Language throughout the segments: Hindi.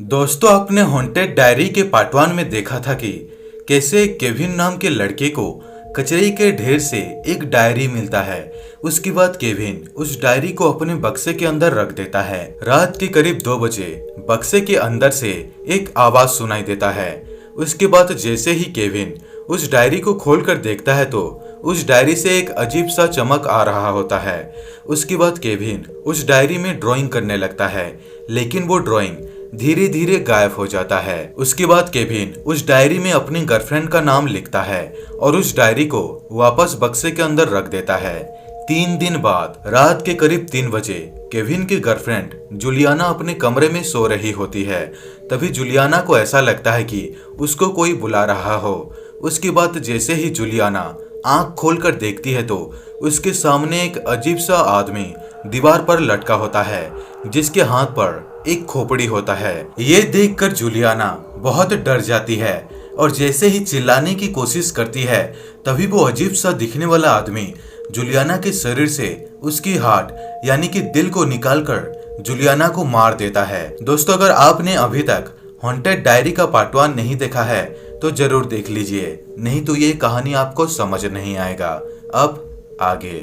दोस्तों, आपने हॉन्टेड डायरी के पार्ट 1 में देखा था कि कैसे केविन नाम के लड़के को कचरे के ढेर से एक डायरी मिलता है। उसके बाद केविन उस डायरी को अपने बक्से के अंदर रख देता है। रात के करीब 2 बजे बक्से के अंदर से एक आवाज सुनाई देता है। उसके बाद जैसे ही केविन उस डायरी को खोलकर देखता है तो उस डायरी से एक अजीब सा चमक आ रहा होता है। उसके बाद केविन उस डायरी में ड्राइंग करने लगता है, लेकिन वो ड्राइंग धीरे धीरे गायब हो जाता है। उसके बाद केविन उस डायरी में अपनी गर्लफ्रेंड का नाम लिखता है और उस डायरी को वापस बक्से के अंदर रख देता है। 3 दिन बाद रात के करीब 3 बजे केविन की गर्लफ्रेंड जूलियाना अपने कमरे में सो रही होती है। तभी जूलियाना को ऐसा लगता है कि उसको कोई बुला रहा हो। उसके बाद जैसे ही जूलियाना आंख खोलकर देखती है तो उसके सामने एक अजीब सा आदमी दीवार पर लटका होता है, जिसके हाथ पर एक खोपड़ी होता है। ये देखकर जूलियाना बहुत डर जाती है और जैसे ही चिल्लाने की कोशिश करती है तभी वो अजीब सा दिखने वाला आदमी जूलियाना के शरीर से उसकी हार्ट यानी कि दिल को निकालकर जूलियाना को मार देता है। दोस्तों, अगर आपने अभी तक हॉन्टेड डायरी का पार्ट 1 नहीं देखा है तो जरूर देख लीजिए, नहीं तो ये कहानी आपको समझ नहीं आएगा। अब आगे।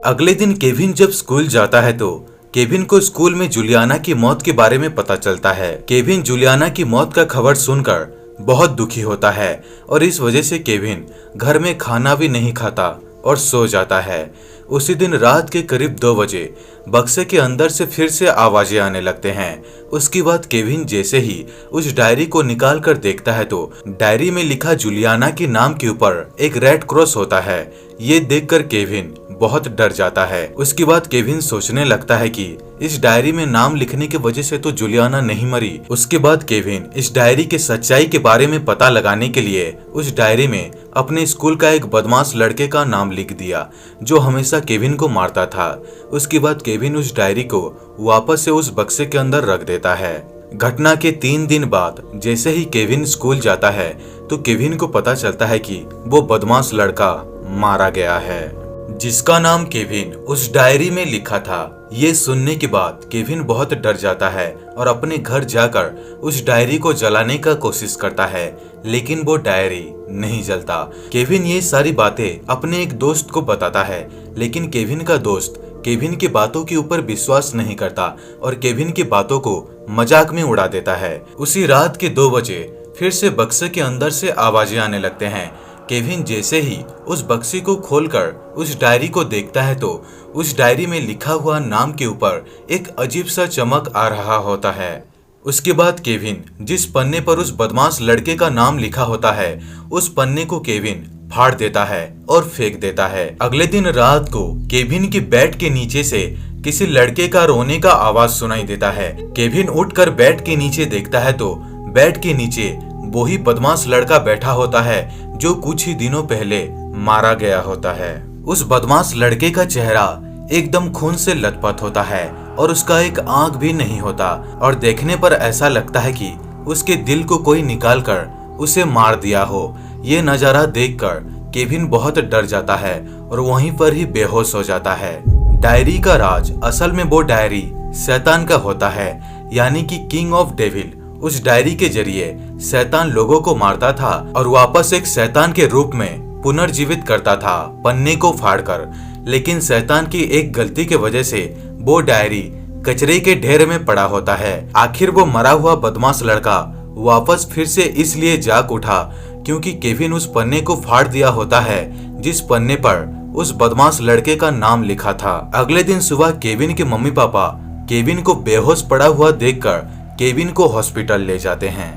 अगले दिन केविन जब स्कूल जाता है तो केविन को स्कूल में जूलियाना की मौत के बारे में पता चलता है। केविन जूलियाना की मौत का खबर सुनकर बहुत दुखी होता है और इस वजह से केविन घर में खाना भी नहीं खाता और सो जाता है। उसी दिन रात के करीब 2 बजे बक्से के अंदर से फिर से आवाजें आने लगते हैं। उसके बाद केविन जैसे ही उस डायरी को निकाल कर देखता है तो डायरी में लिखा जूलियाना के नाम के ऊपर एक रेड क्रॉस होता है। ये देखकर केविन बहुत डर जाता है। उसके बाद केविन सोचने लगता है कि इस डायरी में नाम लिखने की वजह से तो जूलियाना नहीं मरी। उसके बाद केविन इस डायरी के सच्चाई के बारे में पता लगाने के लिए उस डायरी में अपने स्कूल का एक बदमाश लड़के का नाम लिख दिया जो हमेशा केविन को मारता था। उसके बाद केविन उस डायरी को वापस से उस बक्से के अंदर रख देता है। घटना के 3 दिन बाद जैसे ही केविन स्कूल जाता है तो केविन को पता चलता है कि वो बदमाश लड़का मारा गया है जिसका नाम केविन उस डायरी में लिखा था। ये सुनने के बाद केविन बहुत डर जाता है और अपने घर जाकर उस डायरी को जलाने का कोशिश करता है, लेकिन वो डायरी नहीं जलता। केविन ये सारी बातें अपने एक दोस्त को बताता है, लेकिन केविन का दोस्त केविन की बातों के ऊपर विश्वास नहीं करता और केविन की बातों को मजाक में उड़ा देता है। उसी रात के 2 बजे फिर से बक्से के अंदर से आवाजें आने लगते हैं। केविन जैसे ही उस बक्से को खोलकर उस डायरी को देखता है तो उस डायरी में लिखा हुआ नाम के ऊपर एक अजीब सा चमक आ रहा होता है। उसके बाद केविन जिस पन्ने पर उस बदमाश लड़के का नाम लिखा होता है उस पन्ने को केविन फाड़ देता है और फेंक देता है। अगले दिन रात को केविन के बेड के नीचे से किसी लड़के का रोने का आवाज सुनाई देता है। केविन उठकर बेड के नीचे देखता है तो बेड के नीचे वही बदमाश लड़का बैठा होता है जो कुछ ही दिनों पहले मारा गया होता है। उस बदमाश लड़के का चेहरा एकदम खून से लथपथ होता है और उसका एक आंख भी नहीं होता और देखने पर ऐसा लगता है कि उसके दिल को कोई निकाल कर उसे मार दिया हो। ये नजारा देखकर केविन बहुत डर जाता है और वहीं पर ही बेहोश हो जाता है। डायरी का राज असल में वो डायरी शैतान का होता है, यानी कि किंग ऑफ डेविल। उस डायरी के जरिए शैतान लोगों को मारता था और वापस एक शैतान के रूप में पुनर्जीवित करता था पन्ने को फाड़कर। लेकिन शैतान की एक गलती के वजह से वो डायरी कचरे के ढेर में पड़ा होता है। आखिर वो मरा हुआ बदमाश लड़का वापस फिर से इसलिए जाग उठा क्योंकि केविन उस पन्ने को फाड़ दिया होता है जिस पन्ने पर उस बदमाश लड़के का नाम लिखा था। अगले दिन सुबह केविन के मम्मी पापा केविन को बेहोश पड़ा हुआ देखकर केविन को हॉस्पिटल ले जाते हैं।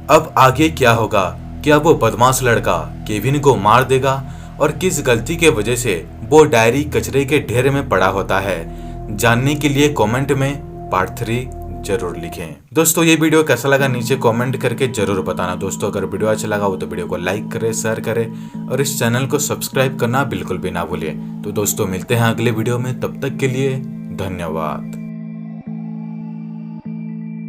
अब आगे क्या होगा? क्या वो बदमाश लड़का केविन को मार देगा और किस गलती के वजह से वो डायरी कचरे के ढेर में पड़ा होता है? जानने के लिए कमेंट में पार्ट 3 जरूर लिखें। दोस्तों, ये वीडियो कैसा लगा नीचे कमेंट करके जरूर बताना। दोस्तों, अगर वीडियो अच्छा लगा हो तो वीडियो को लाइक करें, शेयर करें और इस चैनल को सब्सक्राइब करना बिल्कुल भी ना भूलिए। तो दोस्तों, मिलते हैं अगले वीडियो में, तब तक के लिए धन्यवाद।